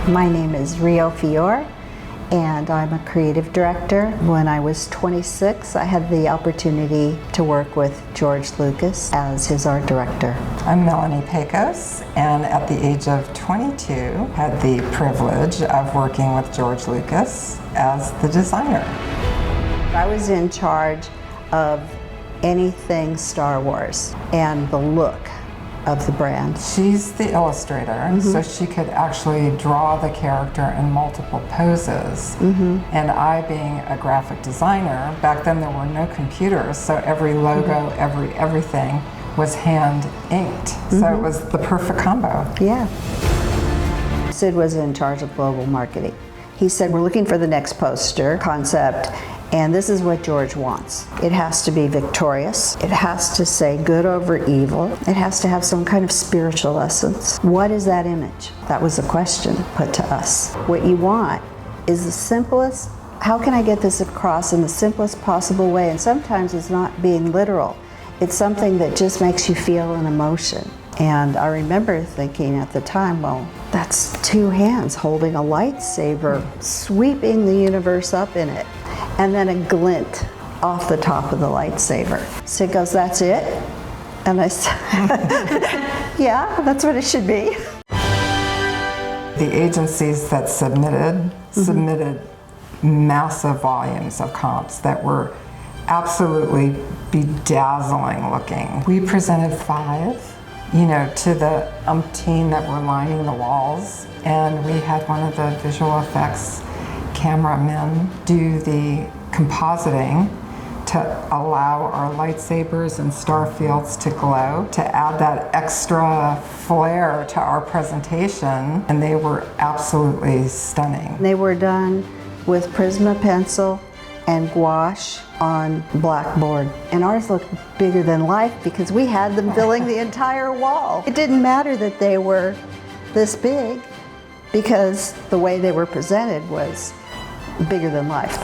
My name is Rio Phior, and I'm a creative director. When I was 26, I had the opportunity to work with George Lucas as his art director. I'm Melanie Paykos, and at the age of 22, had the privilege of working with George Lucas as the designer. I was in charge of anything Star Wars and the look of the brand. She's the illustrator, so she could actually draw the character in multiple poses. And I, being a graphic designer, back then there were no computers, so every logo, everything was hand inked. So it was the perfect combo. Yeah. Sid was in charge of global marketing. He said, we're looking for the next poster concept, and this is what George wants. It has to be victorious. It has to say good over evil. It has to have some kind of spiritual essence. What is that image? That was a question put to us. What you want is the simplest, how can I get this across in the simplest possible way? And sometimes it's not being literal. It's something that just makes you feel an emotion. And I remember thinking at the time, well, that's two hands holding a lightsaber, sweeping the universe up in it, and then a glint off the top of the lightsaber. Sid goes, that's it? And I said, yeah, that's what it should be. The agencies that submitted massive volumes of comps that were absolutely bedazzling looking. We presented 5. To the umpteen that were lining the walls, and we had one of the visual effects cameramen do the compositing to allow our lightsabers and star fields to glow, to add that extra flair to our presentation, and they were absolutely stunning. They were done with Prisma pencil and gouache on blackboard. And ours looked bigger than life because we had them filling the entire wall. It didn't matter that they were this big because the way they were presented was bigger than life.